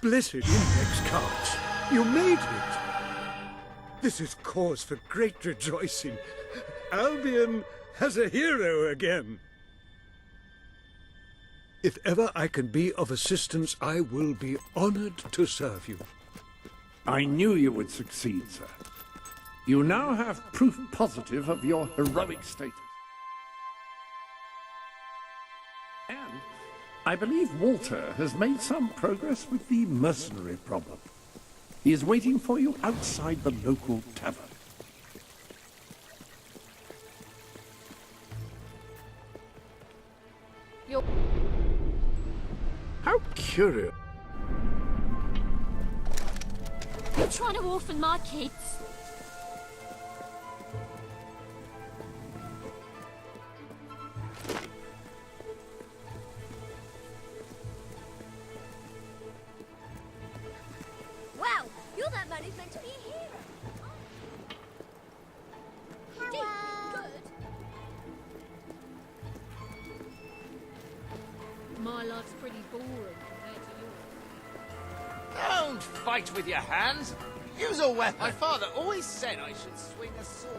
Blessed index cards. You made it. This is cause for great rejoicing. Albion has a hero again. If ever I can be of assistance, I will be honored to serve you. I knew you would succeed, sir. You now have proof positive of your heroic status. And I believe Walter has made some progress with the mercenary problem. He is waiting for you outside the local tavern. How curious. You're trying to orphan my kids. Wow, you're that man who's meant to be a hero. Hello. Good. My life's pretty boring compared to yours. Don't fight with your hands. Use a weapon. My father always said I should swing a sword.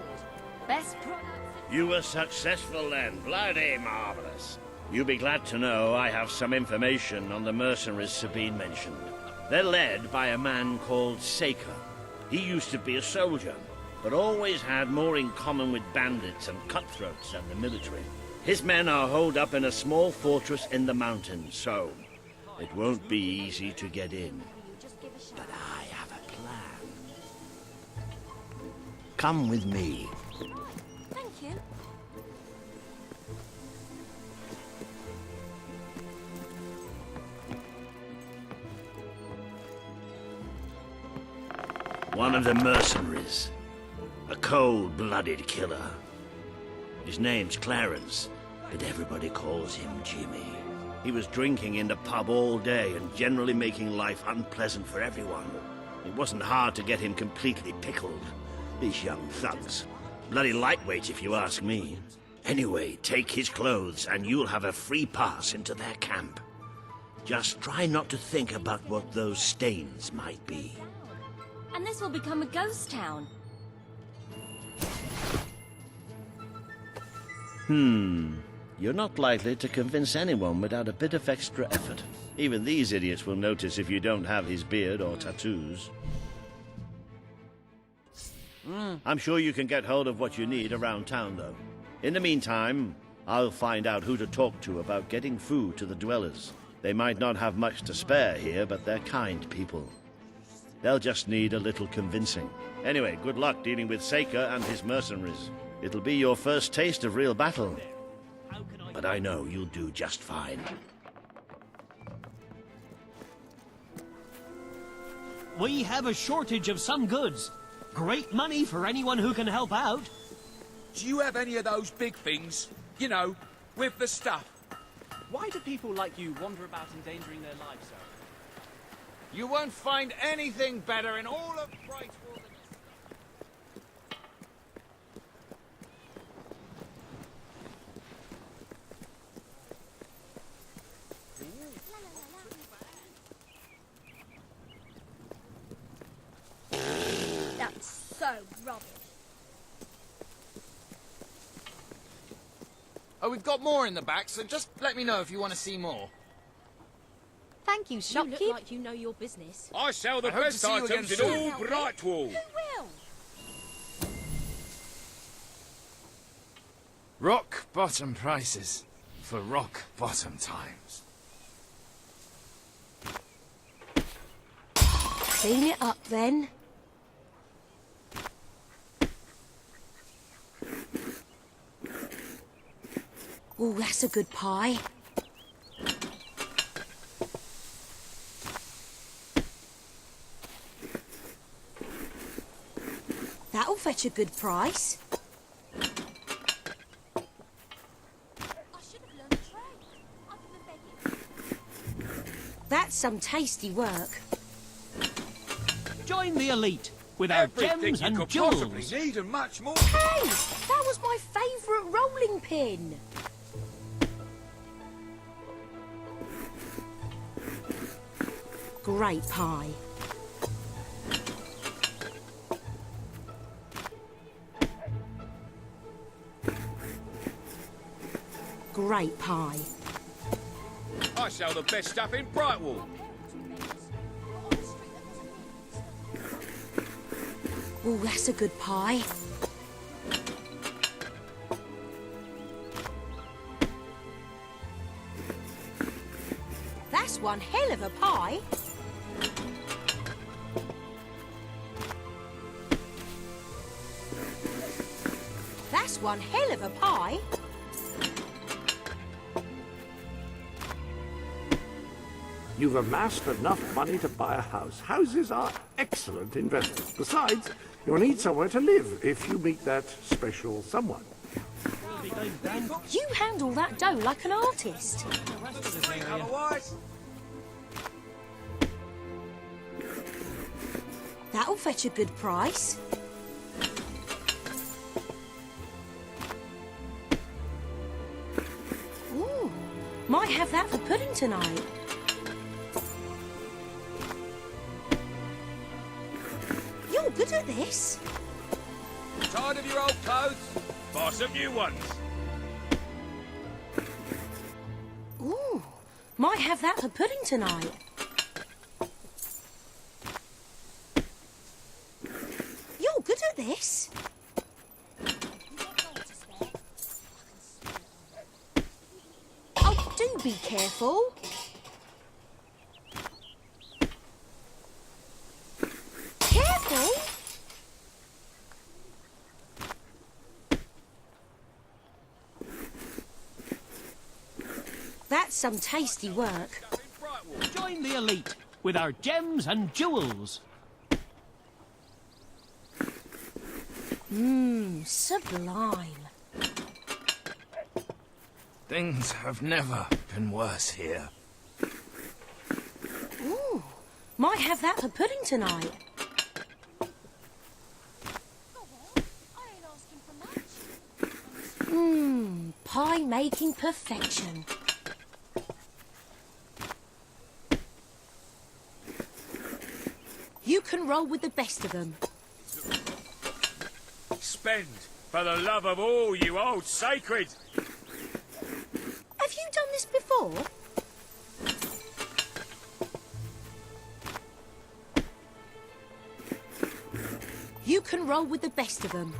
Best product. You were successful then. Bloody marvelous. You'll be glad to know I have some information on the mercenaries Sabine mentioned. They're led by a man called Saker. He used to be a soldier, but always had more in common with bandits and cutthroats than the military. His men are holed up in a small fortress in the mountains, so it won't be easy to get in. But I have a plan. Come with me. Thank you. One of the mercenaries. A cold-blooded killer. His name's Clarence, but everybody calls him Jimmy. He was drinking in the pub all day and generally making life unpleasant for everyone. It wasn't hard to get him completely pickled. These young thugs. Bloody lightweight, if you ask me. Anyway, take his clothes and you'll have a free pass into their camp. Just try not to think about what those stains might be. And this will become a ghost town. You're not likely to convince anyone without a bit of extra effort. Even these idiots will notice if you don't have his beard or tattoos. I'm sure you can get hold of what you need around town, though. In the meantime, I'll find out who to talk to about getting food to the dwellers. They might not have much to spare here, but they're kind people. They'll just need a little convincing. Anyway, good luck dealing with Saker and his mercenaries. It'll be your first taste of real battle. But I know you'll do just fine. We have a shortage of some goods. Great money for anyone who can help out. Do you have any of those big things? You know, with the stuff. Why do people like you wander about endangering their lives, sir? You won't find anything better in all of Brightwall than this. That's so rubbish. Oh, we've got more in the back, so just let me know if you want to see more. Thank you, You shopkeep. look like you know your business. I sell the I hope to best see you again items in soon. all Brightwall. Who will? Rock bottom prices for rock bottom times. Clean it up then. Oh, that's a good pie. That'll fetch a good price. I should have learned the trade. I've been begging. That's some tasty work. Join the elite with our Everything gems you and could jewels. possibly need and much more. Hey, that was my favourite rolling pin. Great pie. Great pie. I sell the best stuff in Brightwall. Oh, that's a good pie. That's one hell of a pie. That's one hell of a pie. You've amassed enough money to buy a house. Houses are excellent investments. Besides, you'll need somewhere to live if you meet that special someone. You handle that dough like an artist. Otherwise, That'll fetch a good price. Ooh, might have that for pudding tonight. You're good at this. tired of your old clothes? Buy some new ones. Ooh, might have that for pudding tonight. You're good at this. Oh, do be careful. Careful? That's some tasty work. Join the elite with our gems and jewels. Sublime. Things have never been worse here. Ooh, might have that for pudding tonight. Pie making perfection. You can roll with the best of them. Spend for the love of all you old sacred. Have you done this before? You can roll with the best of them.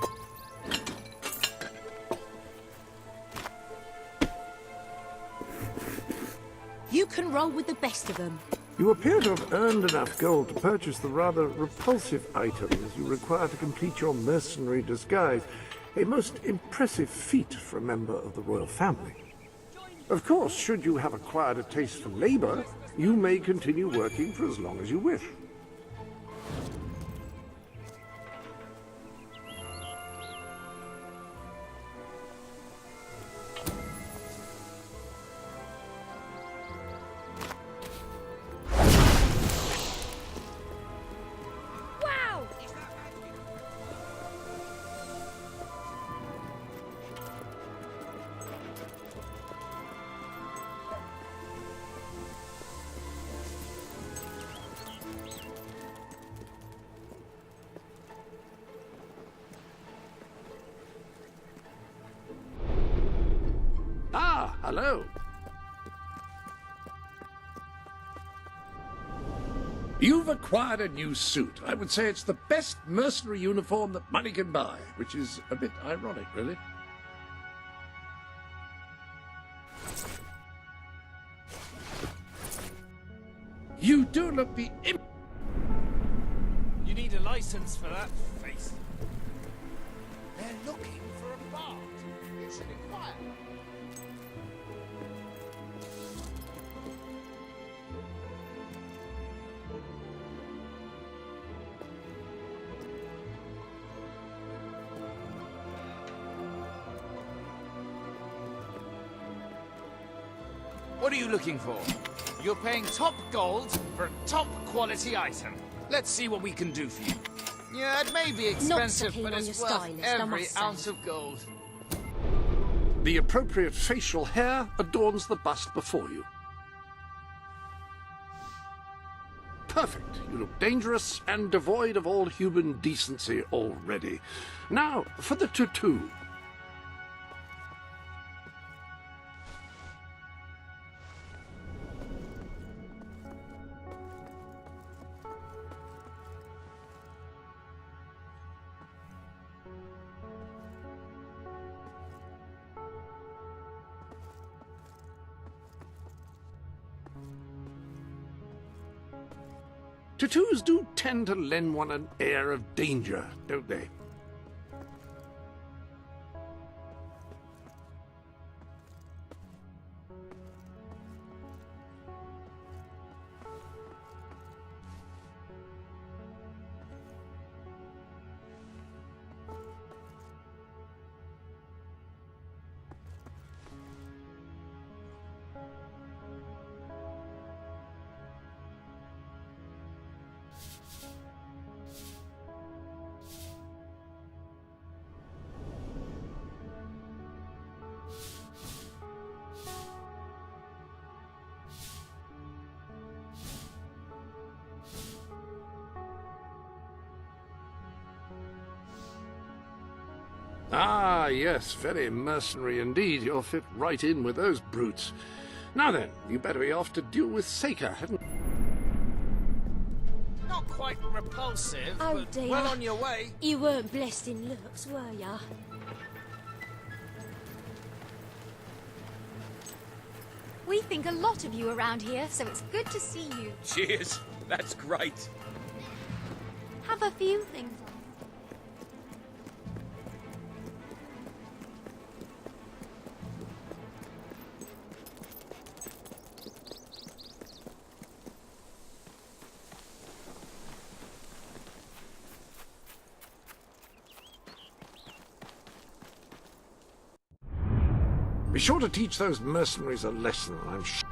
You can roll with the best of them. You appear to have earned enough gold to purchase the rather repulsive items you require to complete your mercenary disguise. A most impressive feat for a member of the royal family. Of course, should you have acquired a taste for labor, you may continue working for as long as you wish. Wow! Ah, hello. You've acquired a new suit. I would say it's the best mercenary uniform that money can buy, which is a bit ironic, really. You do look the You need a license for that face. They're looking for a bard. You should inquire. What are you looking for? You're paying top gold for a top quality item. Let's see what we can do for you. Yeah, it may be expensive, keen but on it's your worth stylist, I every must say. ounce of gold. The appropriate facial hair adorns the bust before you. Perfect. You look dangerous and devoid of all human decency already. Now, for the tattoo. Tattoos do tend to lend one an air of danger, don't they? Ah, yes, very mercenary indeed. You'll fit right in with those brutes. Now then, you better be off to deal with Saker, hadn't Not quite repulsive, Oh, but dear. well on your way. You weren't blessed in looks, were ya? We think a lot of you around here, so it's good to see you. Cheers. That's great. Have a few things on. Be sure to teach those mercenaries a lesson, I'm sure.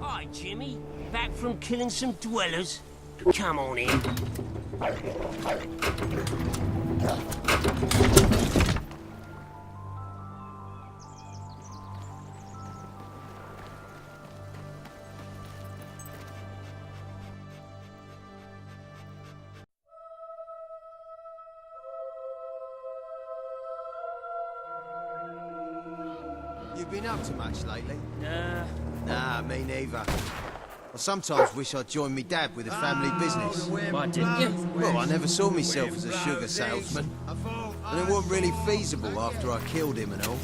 Hi, Jimmy. Back from killing some dwellers? Come on in. You been up to much lately? Nah, me neither. I sometimes wish I'd joined me dad with a family business. Why didn't you? Well, I never saw myself as a sugar salesman. And it wasn't really feasible after I killed him and all.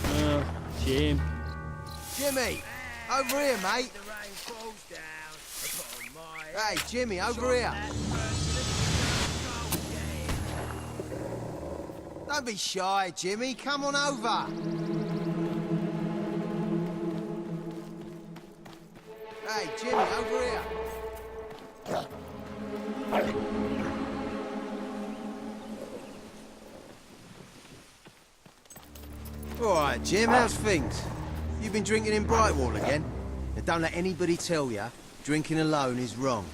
Jim. Jimmy! Over here, mate! Hey, Jimmy, over here! Don't be shy, Jimmy. Come on over. Hey, Jimmy, over here. All right, Jim, how's things? You been drinking in Brightwall again? And don't let anybody tell you drinking alone is wrong.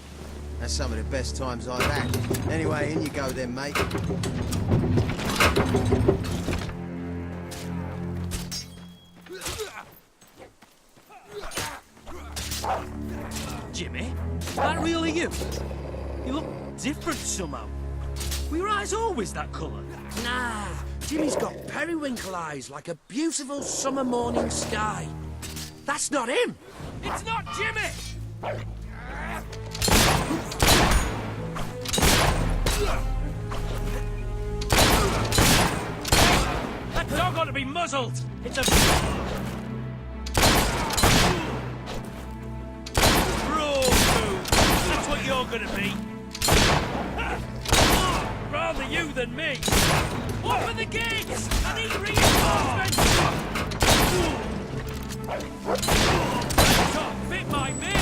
That's some of the best times I've had. Anyway, in you go then, mate. Jimmy? Is that really you? You look different somehow. Were your eyes always that colour? Nah, Jimmy's got periwinkle eyes like a beautiful summer morning sky. That's not him! It's not Jimmy! That dog ought to be muzzled. It's a... Raw food. That's what you're gonna be. Rather you than me. Open the gates! I need reinforcements! That dog bit my mate!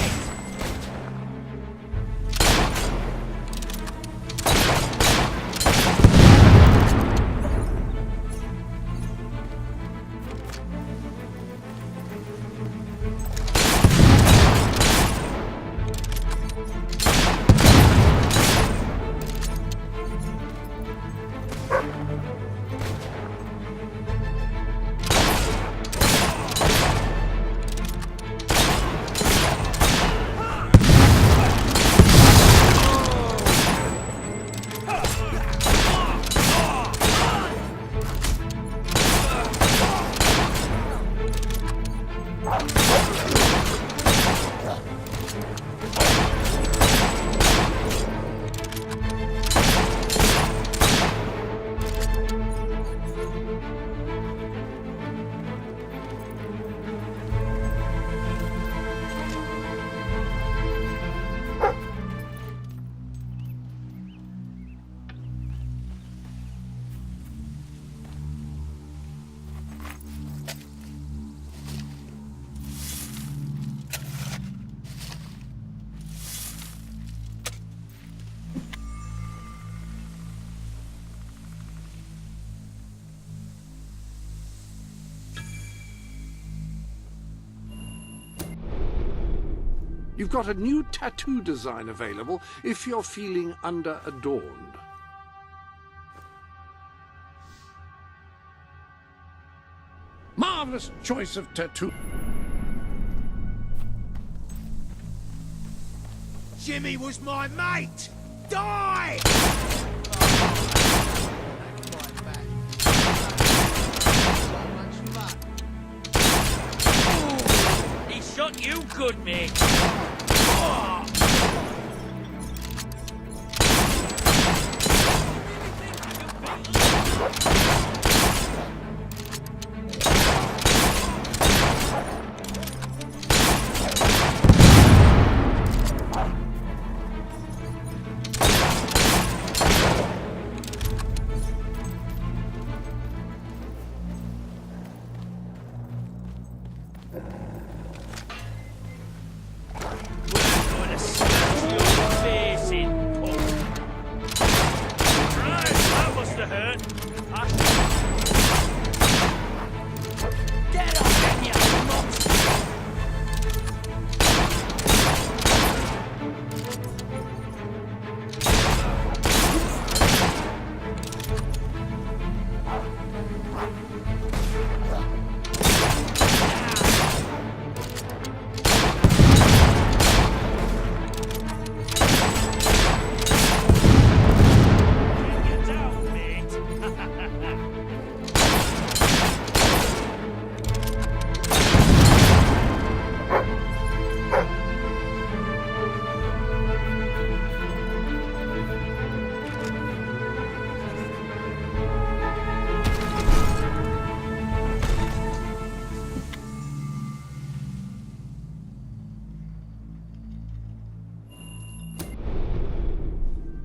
You've got a new tattoo design available if you're feeling under-adorned. Marvelous choice of tattoo. Jimmy was my mate! Die! He shot you good, mate.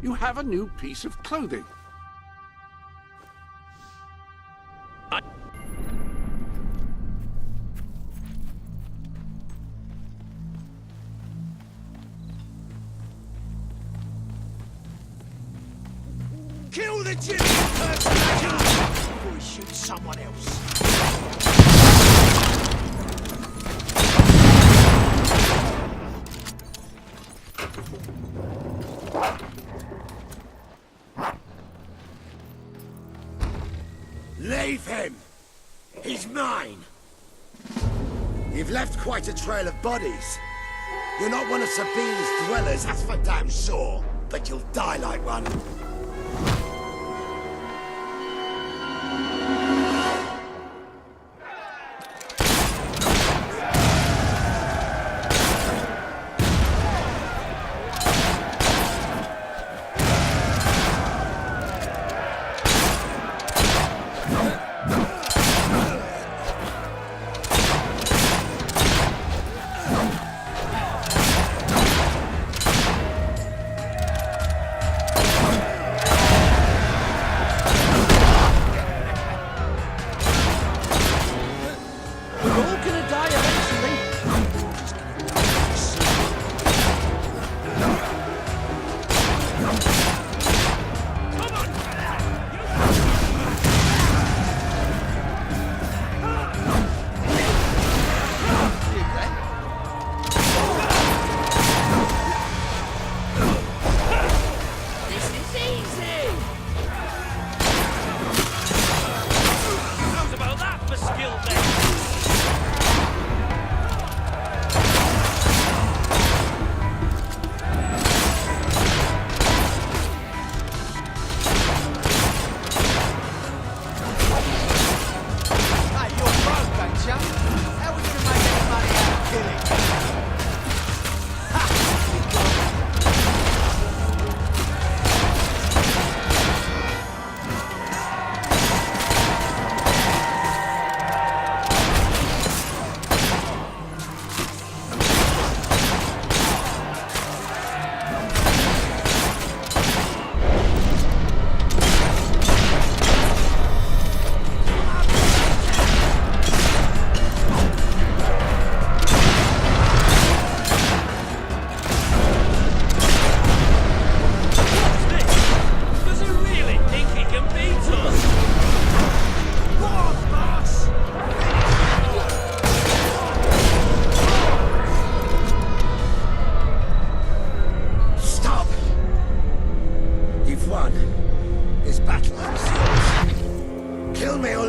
You have a new piece of clothing. Kill the Jimmy impersonator before he shoots someone else. Leave him! He's mine! You've left quite a trail of bodies. You're not one of Sabine's dwellers, that's for damn sure. But you'll die like one.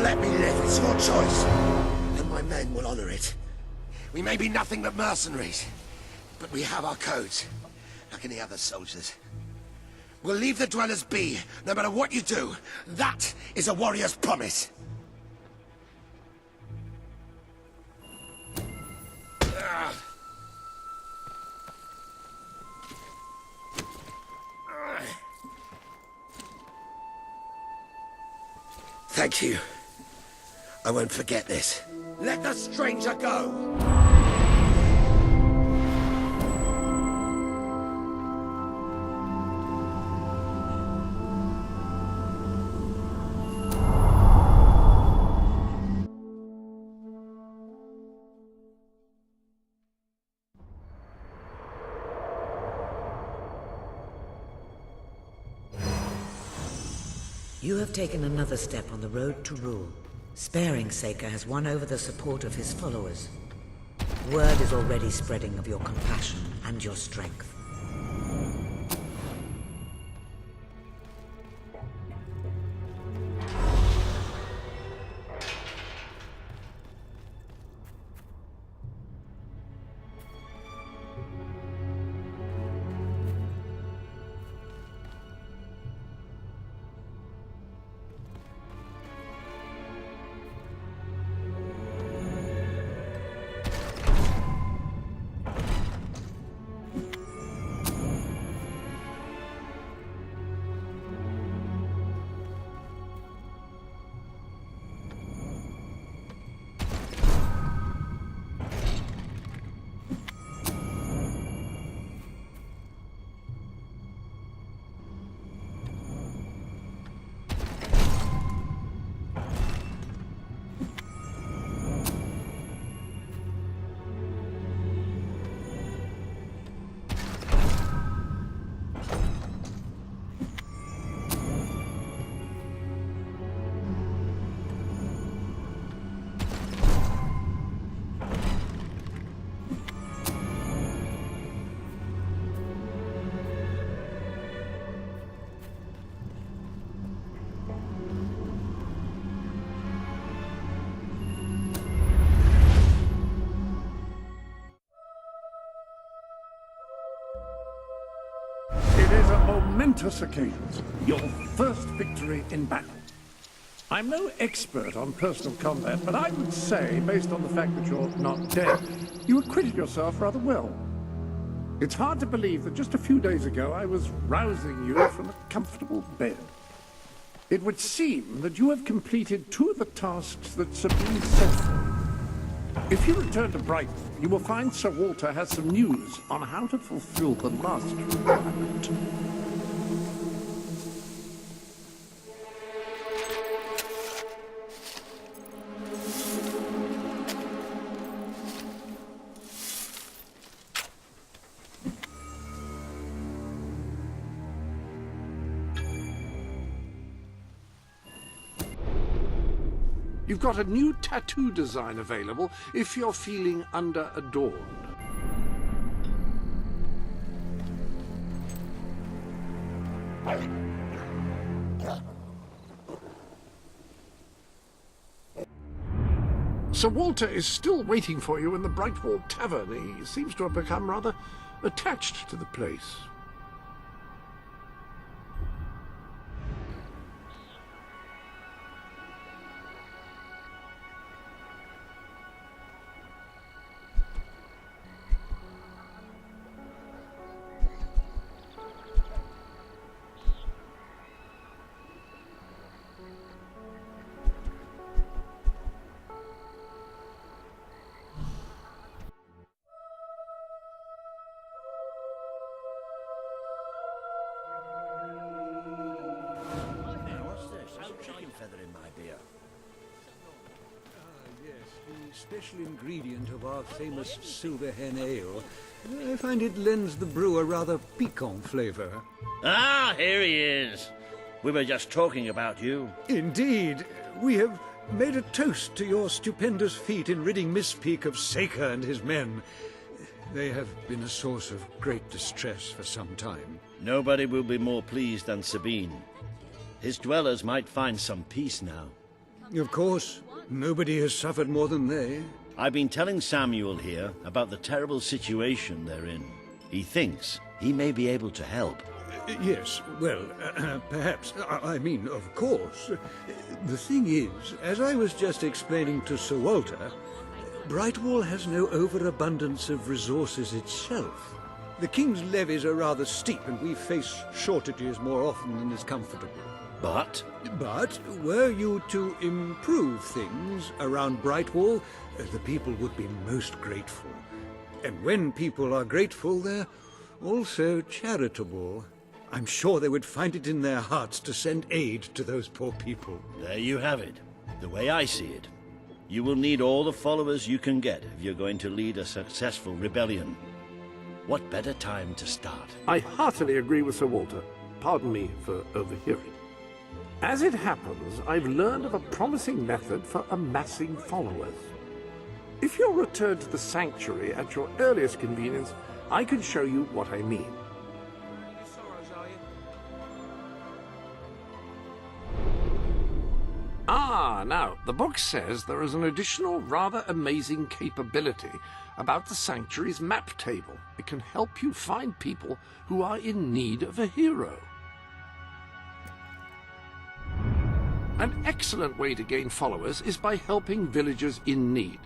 let me live. It's your choice. And my men will honor it. We may be nothing but mercenaries, but we have our codes, like any other soldiers. We'll leave the dwellers be, no matter what you do. That is a warrior's promise. Thank you. I won't forget this. Let the stranger go! You have taken another step on the road to rule. Sparing Saker has won over the support of his followers. Word is already spreading of your compassion and your strength. It is a momentous occasion, your first victory in battle. I'm no expert on personal combat, but I would say, based on the fact that you're not dead, you acquitted yourself rather well. It's hard to believe that just a few days ago I was rousing you from a comfortable bed. It would seem that you have completed 2 of the tasks that Sabine set for you. If you return to Brighton, you will find Sir Walter has some news on how to fulfill the last requirement. You've got a new tattoo design available if you're feeling under-adorned. Sir Walter is still waiting for you in the Brightwall Tavern. He seems to have become rather attached to the place. Feather in my beer. Yes, the special ingredient of our famous Silver Hen Ale. I find it lends the brew a rather piquant flavor. Ah, here he is. We were just talking about you. Indeed. We have made a toast to your stupendous feat in ridding Miss Peak of Saker and his men. They have been a source of great distress for some time. Nobody will be more pleased than Sabine. His dwellers might find some peace now. Of course, nobody has suffered more than they. I've been telling Samuel here about the terrible situation they're in. He thinks he may be able to help. Yes, well, perhaps. I mean, of course. The thing is, as I was just explaining to Sir Walter, Brightwall has no overabundance of resources itself. The King's levies are rather steep, and we face shortages more often than is comfortable. But were you to improve things around Brightwall, the people would be most grateful. And when people are grateful, they're also charitable. I'm sure they would find it in their hearts to send aid to those poor people. There you have it. The way I see it. You will need all the followers you can get if you're going to lead a successful rebellion. What better time to start? I heartily agree with Sir Walter. Pardon me for overhearing. As it happens, I've learned of a promising method for amassing followers. If you'll return to the sanctuary at your earliest convenience, I can show you what I mean. Now, the book says there is an additional rather amazing capability about the sanctuary's map table. It can help you find people who are in need of a hero. An excellent way to gain followers is by helping villagers in need.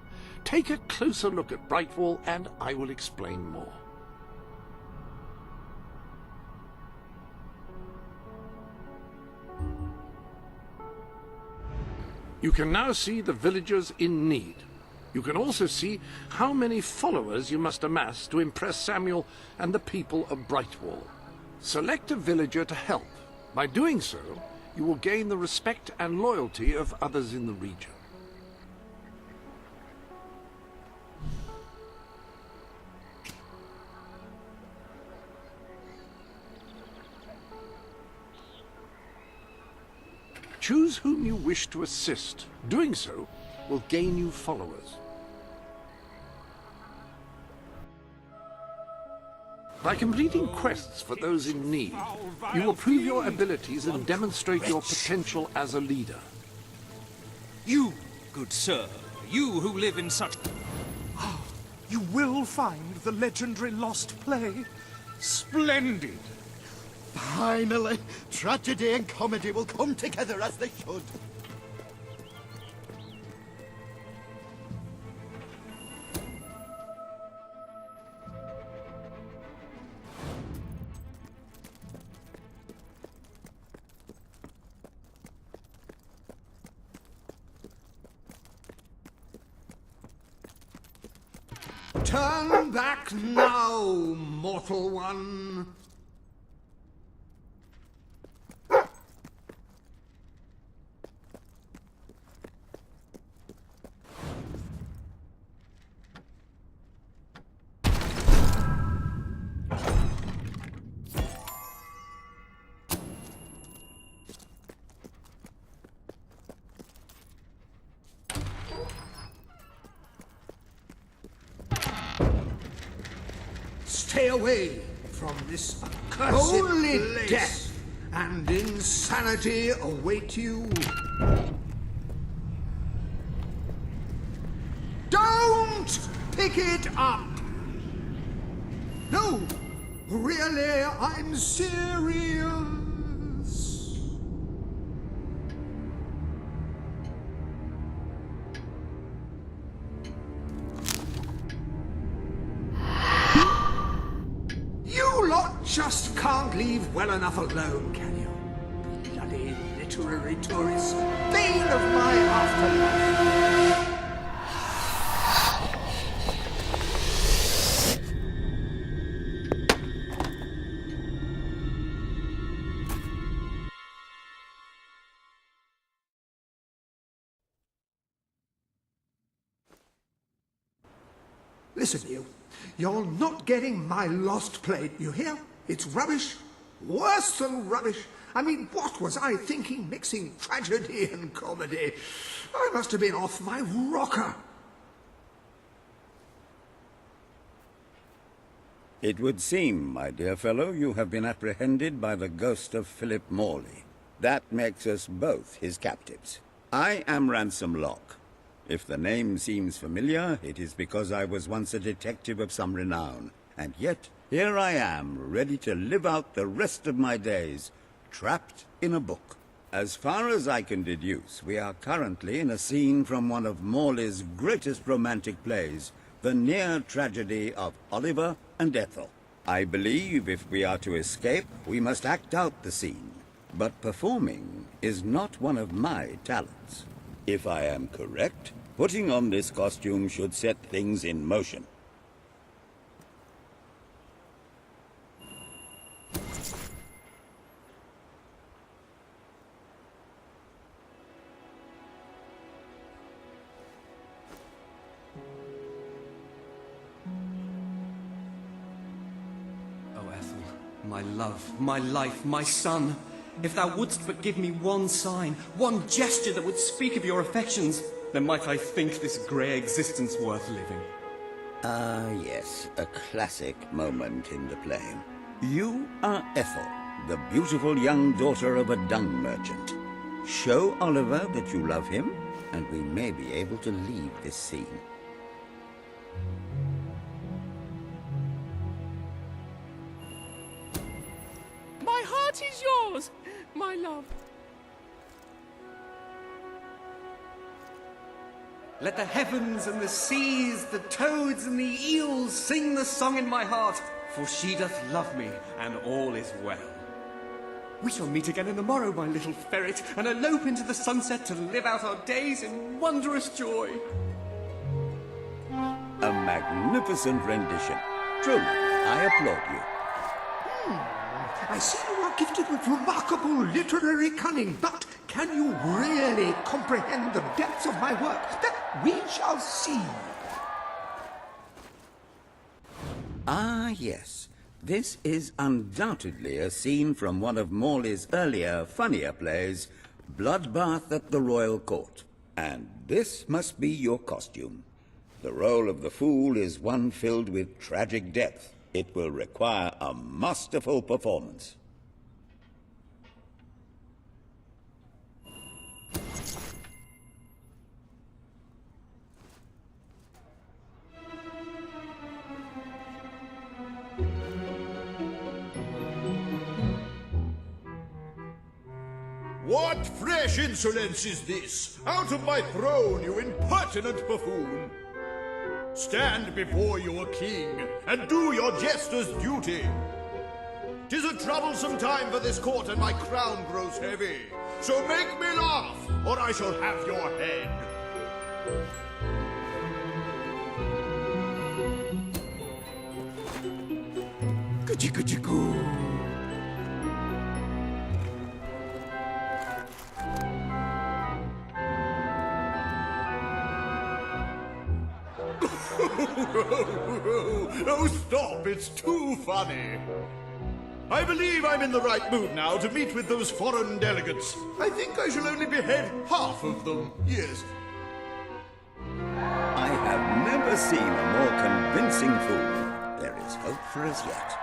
Take a closer look at Brightwall and I will explain more. You can now see the villagers in need. You can also see how many followers you must amass to impress Samuel and the people of Brightwall. Select a villager to help. By doing so, you will gain the respect and loyalty of others in the region. Choose whom you wish to assist. Doing so will gain you followers. By completing quests for those in need, you will prove your abilities and demonstrate your potential as a leader. You, good sir, you who live in such... You will find the legendary lost play. Splendid. Finally, tragedy and comedy will come together as they should. Turn back now, mortal one. Stay away from this accursed Only place. death and insanity await you. Don't pick it up! No, really, I'm serious. You lot just can't leave well enough alone, can you? Bloody literary tourists, bane of my afterlife. Listen, you. You're not getting my lost plate, you hear? It's rubbish. Worse than rubbish. I mean, what was I thinking mixing tragedy and comedy? I must have been off my rocker. It would seem, my dear fellow, you have been apprehended by the ghost of Philip Morley. That makes us both his captives. I am Ransom Locke. If the name seems familiar, it is because I was once a detective of some renown. And yet, here I am, ready to live out the rest of my days, trapped in a book. As far as I can deduce, we are currently in a scene from one of Morley's greatest romantic plays, the near tragedy of Oliver and Ethel. I believe if we are to escape, we must act out the scene. But performing is not one of my talents. If I am correct, putting on this costume should set things in motion. My love, my life, my son, if thou wouldst but give me one sign, one gesture that would speak of your affections, then might I think this grey existence worth living. Ah, yes, a classic moment in the play. You are Ethel, the beautiful young daughter of a dung merchant. Show Oliver that you love him, and we may be able to leave this scene. My heart is yours, my love. Let the heavens and the seas, the toads and the eels sing the song in my heart, for she doth love me, and all is well. We shall meet again in the morrow, my little ferret, and elope into the sunset to live out our days in wondrous joy. A magnificent rendition. Truly, I applaud you. I see you are gifted with remarkable literary cunning, but can you really comprehend the depths of my work? That we shall see. Ah, yes. This is undoubtedly a scene from one of Morley's earlier, funnier plays, Bloodbath at the Royal Court. And this must be your costume. The role of the fool is one filled with tragic depth. It will require a masterful performance. What fresh insolence is this? Out of my throne, you impertinent buffoon! Stand before your king, and do your jester's duty. 'Tis a troublesome time for this court, and my crown grows heavy. So make me laugh, or I shall have your head. Goo-chee-goo-chee-goo. Oh, stop, it's too funny. I believe I'm in the right mood now to meet with those foreign delegates. I think I shall only behead half of them, yes. I have never seen a more convincing fool. There is hope for us yet.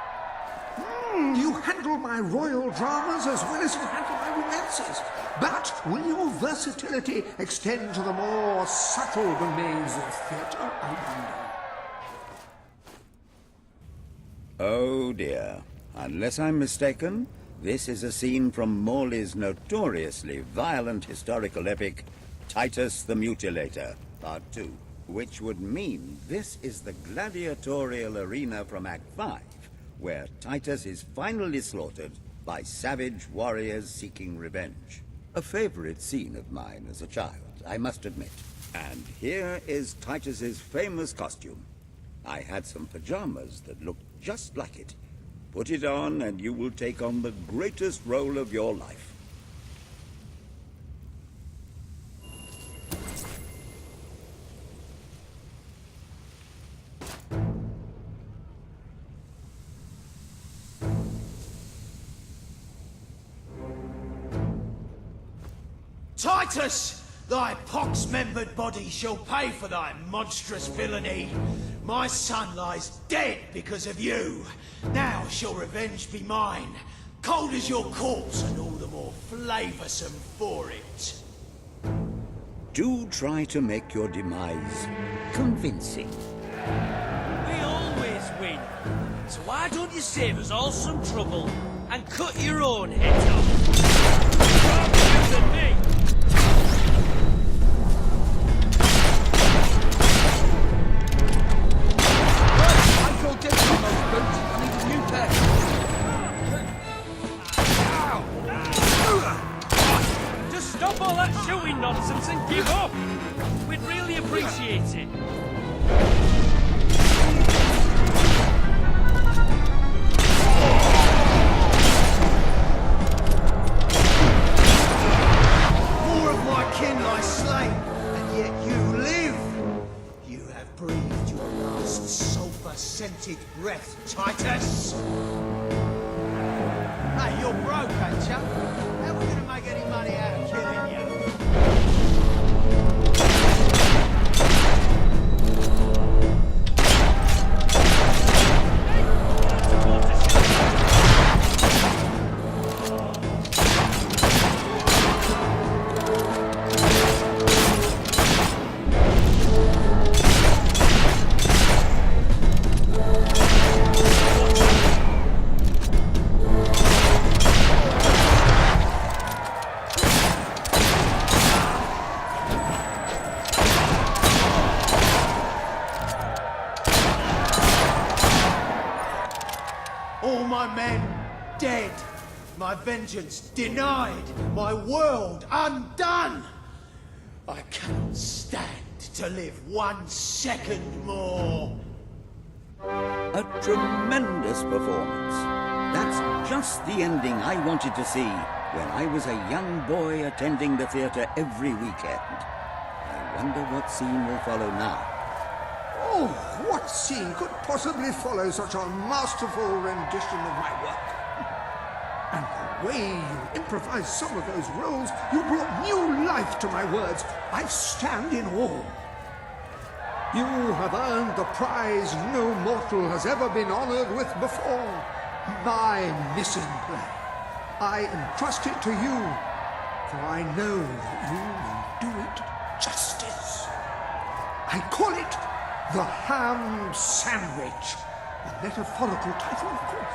You handle my royal dramas as well as you handle my romances. But will your versatility extend to the more subtle domains of theatre, I wonder? Oh dear. Unless I'm mistaken, this is a scene from Morley's notoriously violent historical epic, Titus the Mutilator, Part 2. Which would mean this is the gladiatorial arena from Act 5, where Titus is finally slaughtered by savage warriors seeking revenge. A favorite scene of mine as a child, I must admit. And here is Titus's famous costume. I had some pajamas that looked just like it. Put it on and you will take on the greatest role of your life. Titus! Thy pox-membered body shall pay for thy monstrous villainy. My son lies dead because of you. Now shall revenge be mine. Cold as your corpse and all the more flavoursome for it. do try to make your demise convincing. We always win. So why don't you save us all some trouble and cut your own head off? Rather than me. I called dibs on those boots. I need a new pair. Just stop all that shooing nonsense and give up. We'd really appreciate it. More of my kin lie slain, and yet you live. You have breathed your last sulphur-scented breath, Titus. Hey, you're broke, ain't ya? How are we gonna make any money out of killing you? All my men dead, my vengeance denied, my world undone. I cannot stand to live 1 second more. A tremendous performance. That's just the ending I wanted to see when I was a young boy attending the theatre every weekend. I wonder what scene will follow now. Oh, what scene could possibly follow such a masterful rendition of my work? And the way you improvised some of those roles, you brought new life to my words. I stand in awe. You have earned the prize no mortal has ever been honored with before. My missing play. I entrust it to you, for I know that you will do it justice. I call it The Ham Sandwich. A metaphorical title, of course.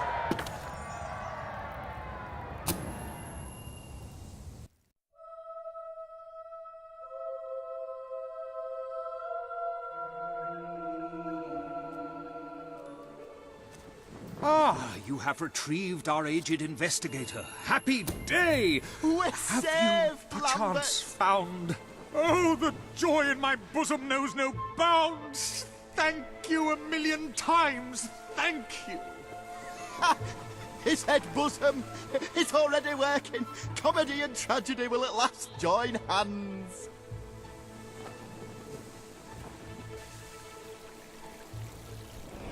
Ah, you have retrieved our aged investigator. Happy day! We're Have you saved, perchance Lambert. found... Oh, the joy in my bosom knows no bounds! Thank you 1,000,000 times! Thank you! His head bosom. It's already working. Comedy and tragedy will at last join hands.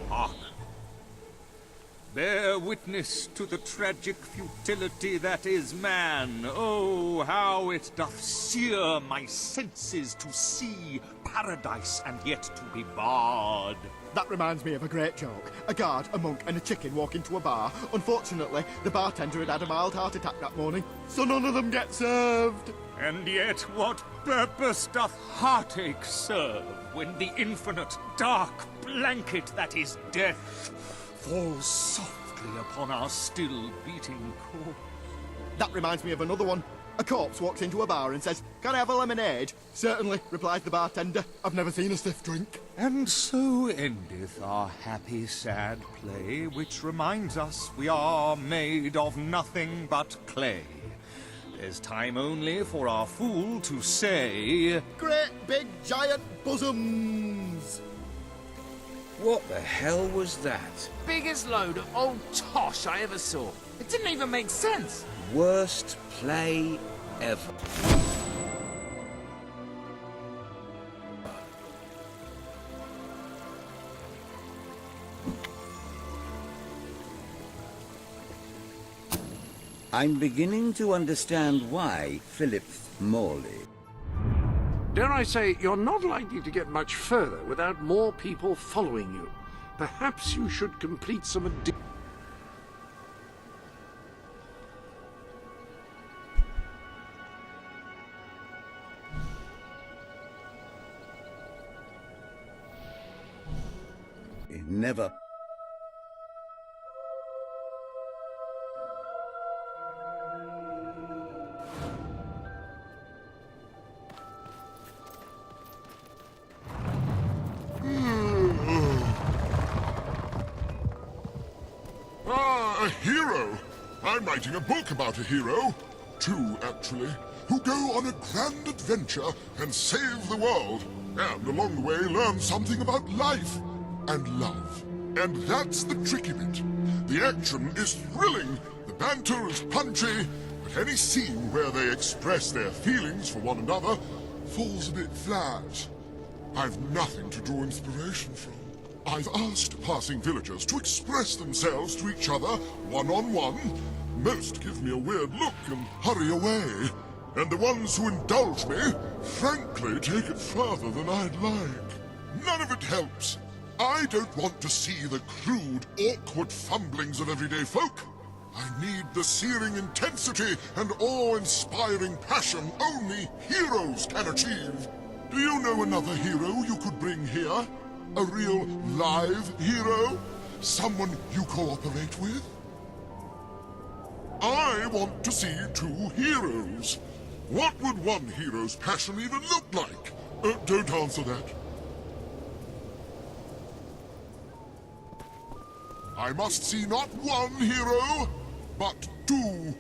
Hark! Bear witness to the tragic futility that is man. Oh, how it doth sear my senses to see paradise and yet to be barred. That reminds me of a great joke. A guard, a monk, and a chicken walk into a bar. Unfortunately, the bartender had had a mild heart attack that morning, so none of them get served. And yet what purpose doth heartache serve when the infinite dark blanket that is death falls softly upon our still beating corpse? That reminds me of another one. A corpse walks into a bar and says, "Can I have a lemonade?" "Certainly," replies the bartender. "I've never seen a stiff drink." And so endeth our happy sad play, which reminds us we are made of nothing but clay. There's time only for our fool to say, Great big giant bosoms. What the hell was that? Biggest load of old tosh I ever saw. It didn't even make sense. Worst play ever. I'm beginning to understand why Philip Morley. Dare I say, you're not likely to get much further without more people following you. Perhaps you should complete some never... Ah, a hero! I'm writing a book about a hero. Two, actually, who go on a grand adventure and save the world, and along the way learn something about life and love. And that's the tricky bit. The action is thrilling, the banter is punchy, but any scene where they express their feelings for one another falls a bit flat. I've nothing to draw inspiration from. I've asked passing villagers to express themselves to each other one-on-one. Most give me a weird look and hurry away. And the ones who indulge me, frankly, take it further than I'd like. None of it helps. I don't want to see the crude, awkward fumblings of everyday folk. I need the searing intensity and awe-inspiring passion only heroes can achieve. Do you know another hero you could bring here? A real live hero? Someone you cooperate with? I want to see two heroes. What would one hero's passion even look like? Don't answer that. I must see not one hero, but two.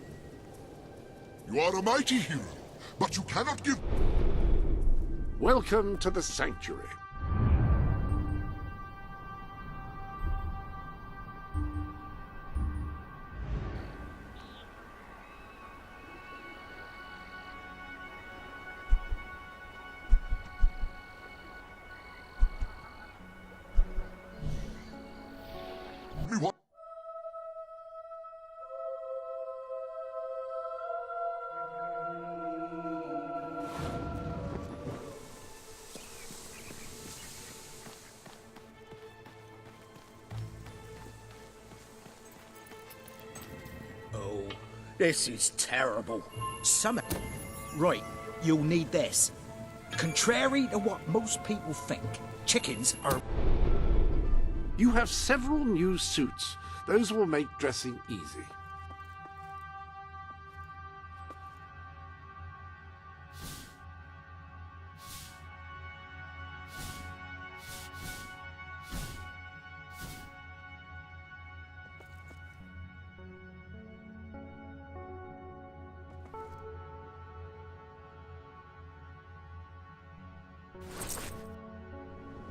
You are a mighty hero, but you cannot give... Welcome to the Sanctuary. Oh, this is terrible. Summit. Right, you'll need this. Contrary to what most people think, chickens are... You have several new suits. Those will make dressing easy.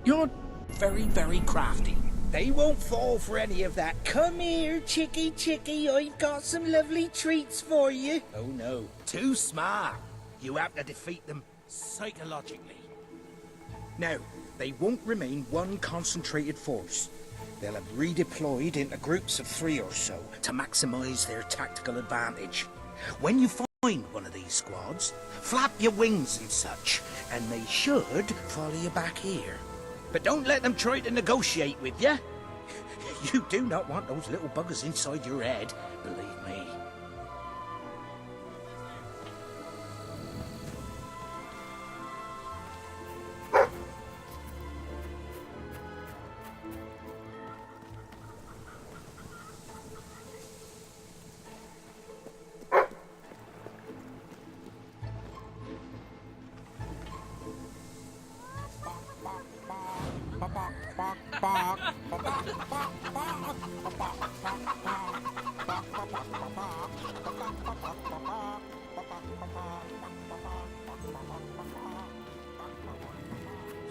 You're very, very crafty. They won't fall for any of that. Come here, chickie, chickie. I've got some lovely treats for you. Oh, no. Too smart. You have to defeat them psychologically. Now, they won't remain one concentrated force. They'll have redeployed into groups of 3 or so to maximize their tactical advantage. When you find one of these squads, flap your wings and such, and they should follow you back here. But don't let them try to negotiate with you. You do not want those little buggers inside your head, believe me.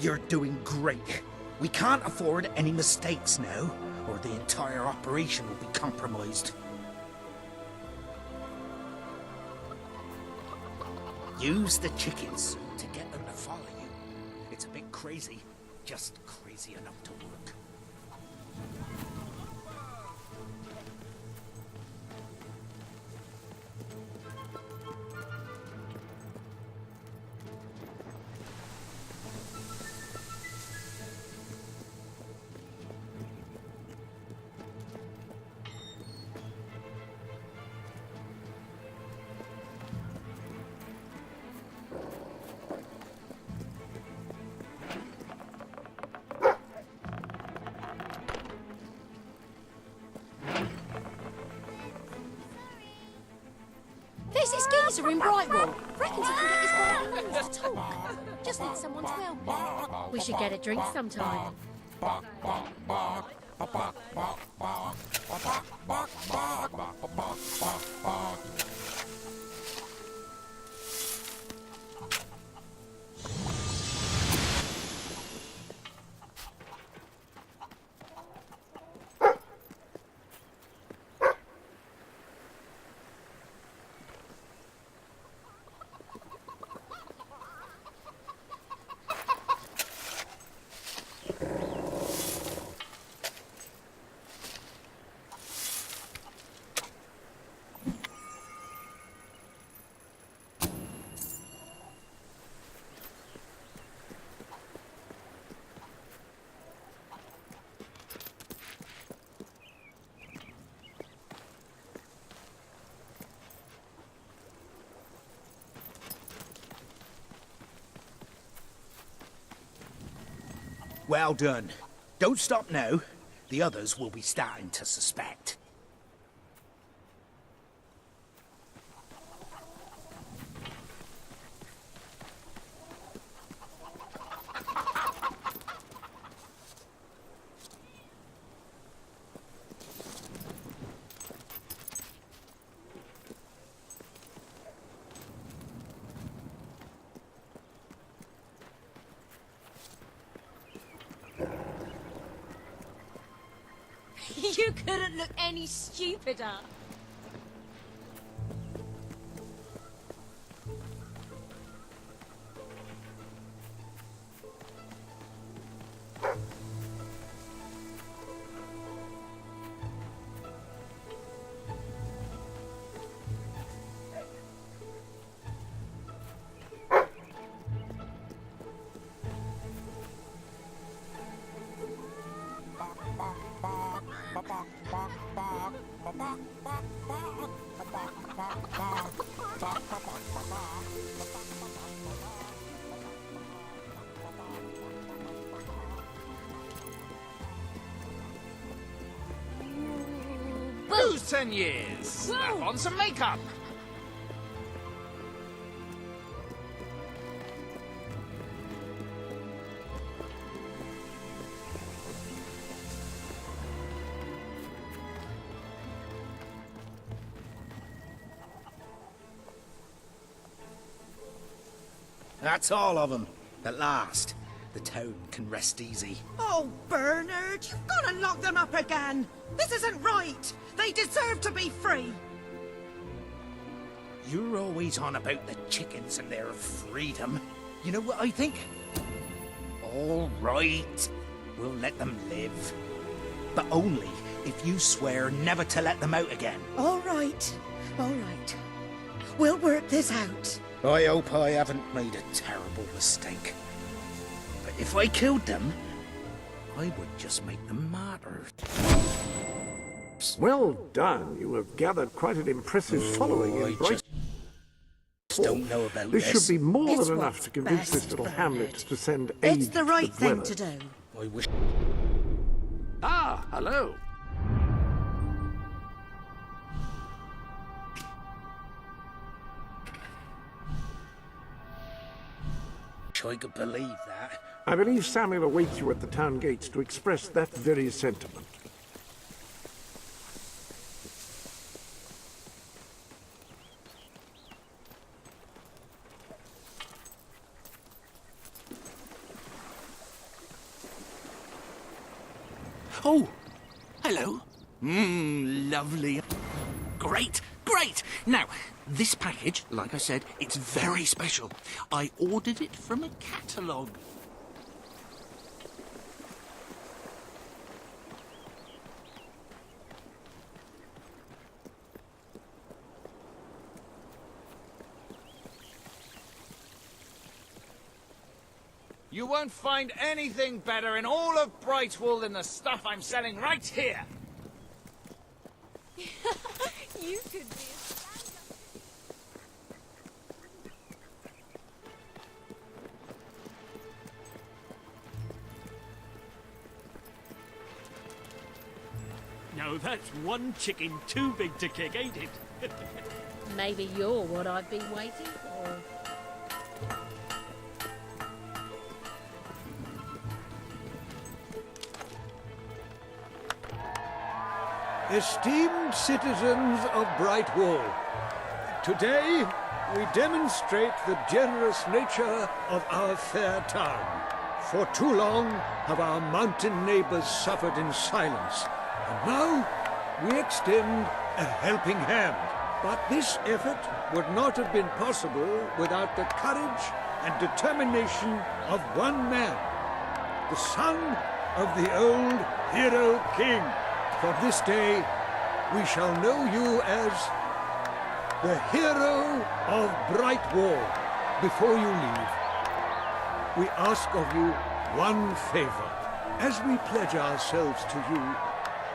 You're doing great. We can't afford any mistakes now, or the entire operation will be compromised. Use the chickens to get them to follow you. It's a bit crazy, just crazy enough to work. professor in Brightwall. Reckons he can get his boy to talk. Just need someone to help him. We should get a drink sometime. Well done. Don't stop now. The others will be starting to suspect. You couldn't look any stupider. Lose 10 years. Slap on some makeup. That's all of them. At last, the town can rest easy. Oh, Bernard, you've got to lock them up again. This isn't right. They deserve to be free. You're always on about the chickens and their freedom. You know what I think? All right, we'll let them live. But only if you swear never to let them out again. All right. All right. We'll work this out. I hope I haven't made a terrible mistake. But if I killed them, I would just make them martyrs. Well done. You have gathered quite an impressive following in Bright. Don't know about This should be more It's than enough what's to convince best, this little Bernard. hamlet to send aid It's the right thing dwellers. to do. I wish. Ah, hello. I could believe that. I believe Samuel awaits you at the town gates to express that very sentiment. Oh, hello. Lovely. Great, great. Now, this package, like I said, it's very special. I ordered it from a catalogue. You won't find anything better in all of Brightwall than the stuff I'm selling right here. You could be Now that's one chicken too big to kick, ain't it? Maybe you're what I've been waiting for. Esteemed citizens of Brightwall, today we demonstrate the generous nature of our fair town. For too long have our mountain neighbors suffered in silence, and now we extend a helping hand. But this effort would not have been possible without the courage and determination of one man, the son of the old hero king. From this day, we shall know you as the hero of Brightwall. Before you leave, we ask of you one favor. As we pledge ourselves to you,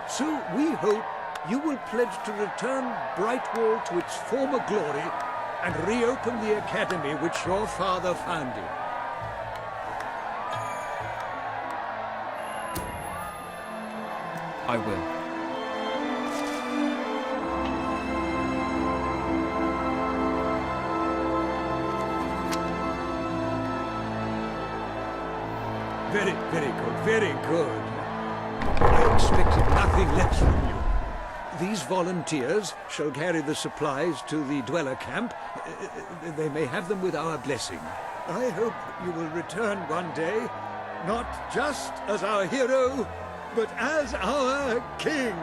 so we hope you will pledge to return Brightwall to its former glory and reopen the academy which your father founded. I will. Very, very good, very good. I expected nothing less from you. These volunteers shall carry the supplies to the dweller camp. They may have them with our blessing. I hope you will return one day, not just as our hero, but as our king.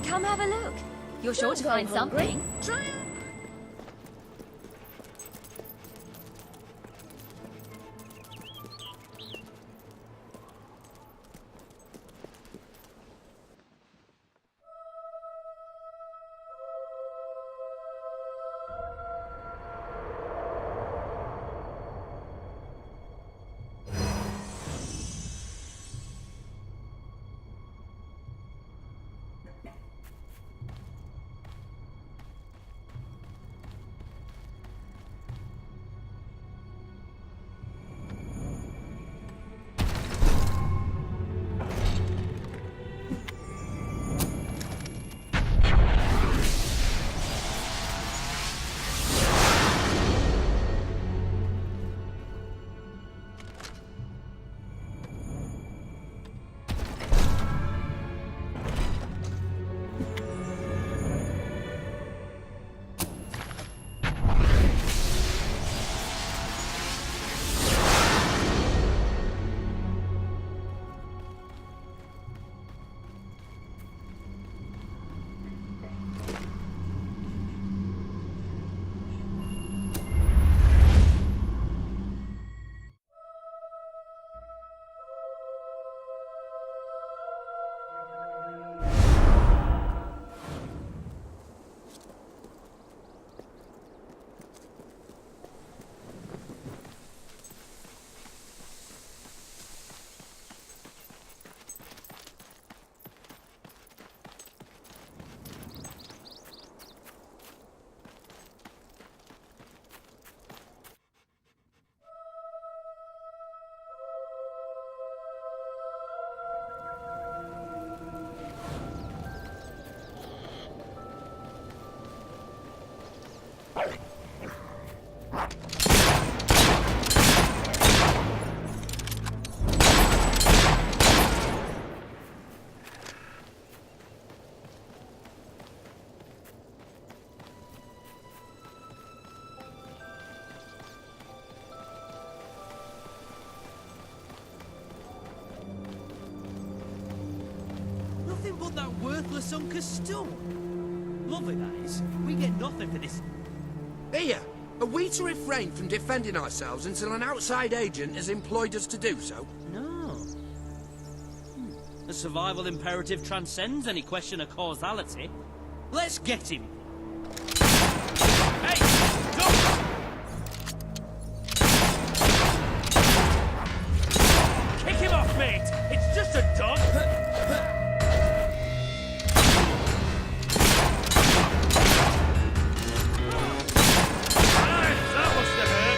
Come have a look. You're sure to find something. Nothing but that worthless hunk of stone. Lovely that is. We get nothing for this. Here, are we to refrain from defending ourselves until an outside agent has employed us to do so? No. The survival imperative transcends any question of causality. Let's get him. Hey! Stop! Kick him off, mate! It's just a dog! That must have hurt.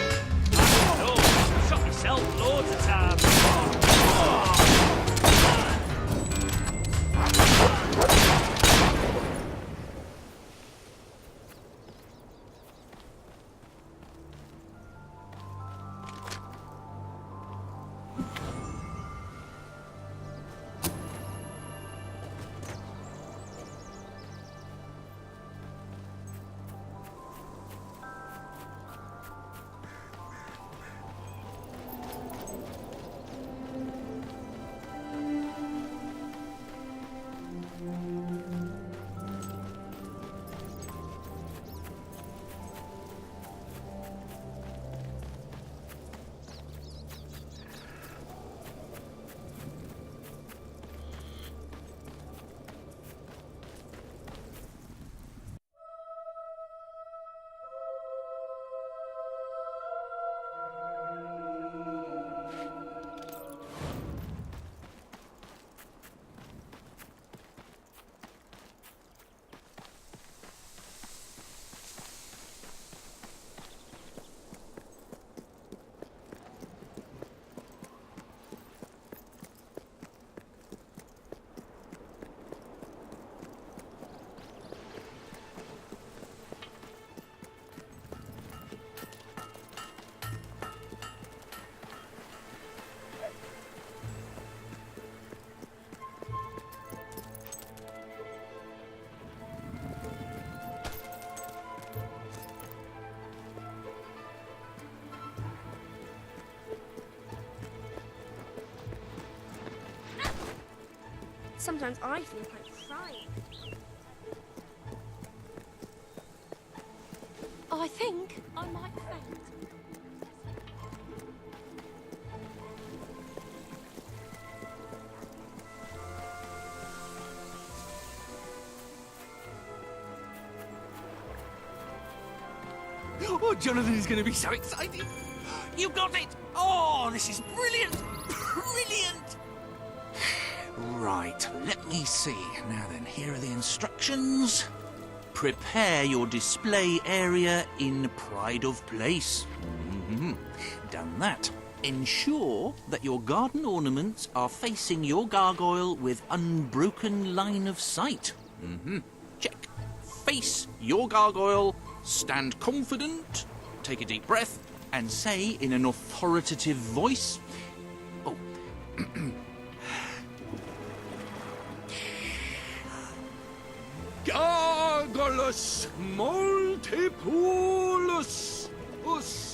Sometimes I feel like crying. I think I might faint. Oh, Jonathan is going to be so excited. You got it! Oh, this is brilliant! Brilliant! Right, let me see. Now then, here are the instructions. Prepare your display area in pride of place. Done that. Ensure that your garden ornaments are facing your gargoyle with unbroken line of sight. Check. Face your gargoyle, stand confident, take a deep breath, and say in an authoritative voice, oh, Gargulus multipolus us.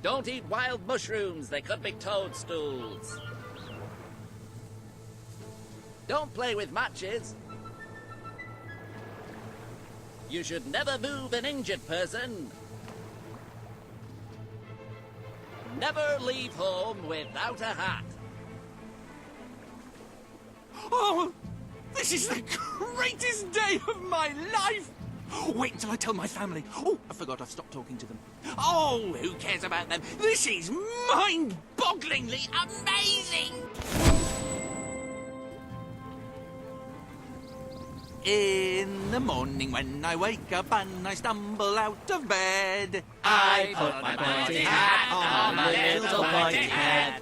Don't eat wild mushrooms, they could be toadstools. Don't play with matches. You should never move an injured person. Never leave home without a hat. Oh, this is the greatest day of my life! Wait until I tell my family. Oh, I forgot I've stopped talking to them. Oh, who cares about them? This is mind-bogglingly amazing! In the morning when I wake up and I stumble out of bed, I put my pointy hat on my little pointy head.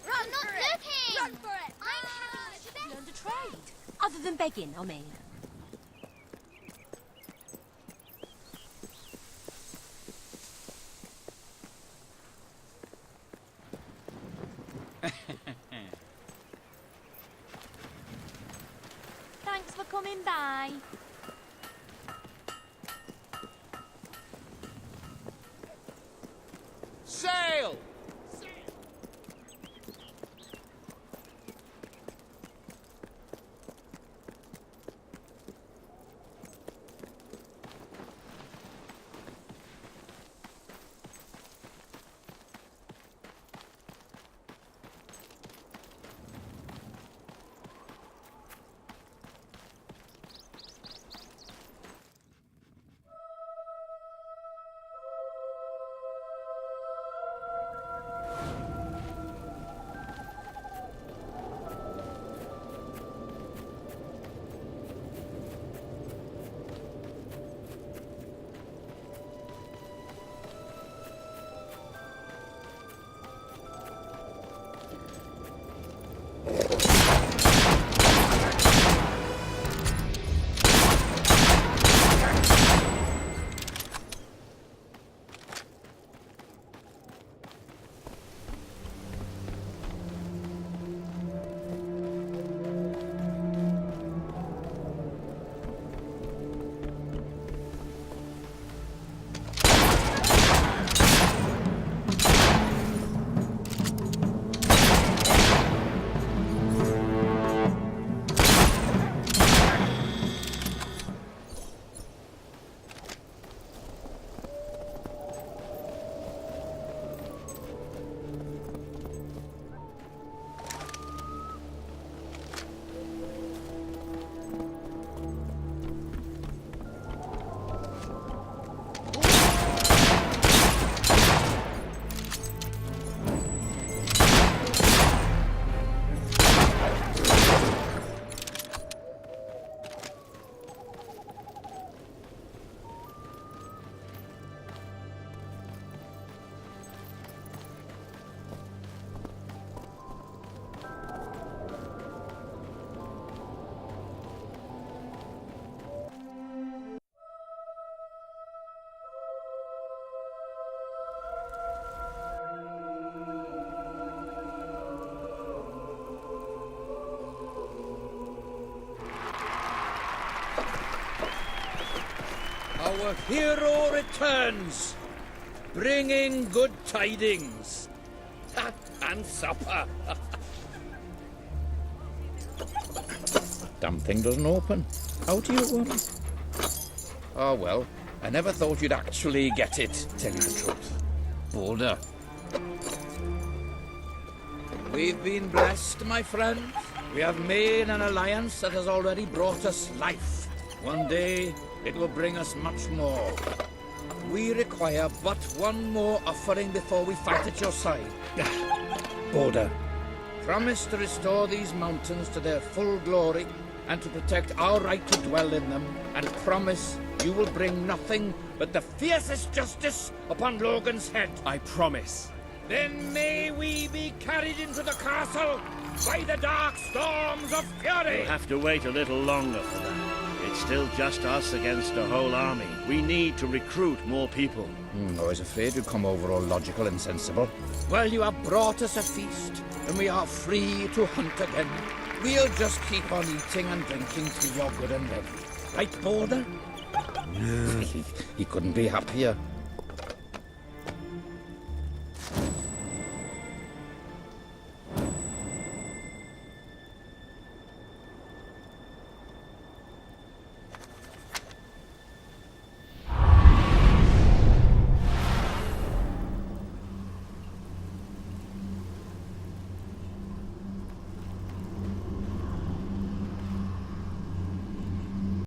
I'm not looking! Run for it! Learn to trade. Other than begging, I mean. Thanks for coming by. Sail! Our hero returns, bringing good tidings. And supper. Damn thing doesn't open. How do you open? Oh well, I never thought you'd actually get it, to tell you the truth. Boulder. We've been blessed, my friend. We have made an alliance that has already brought us life. One day, it will bring us much more. We require but one more offering before we fight at your side. Boulder, promise to restore these mountains to their full glory and to protect our right to dwell in them, and promise you will bring nothing but the fiercest justice upon Logan's head. I promise. Then may we be carried into the castle by the dark storms of fury! We'll have to wait a little longer for that. It's still just us against a whole army. We need to recruit more people. I was afraid you'd come over all logical and sensible. Well, you have brought us a feast, and we are free to hunt again. We'll just keep on eating and drinking till you're good and ready. Right, Boulder? He couldn't be happier.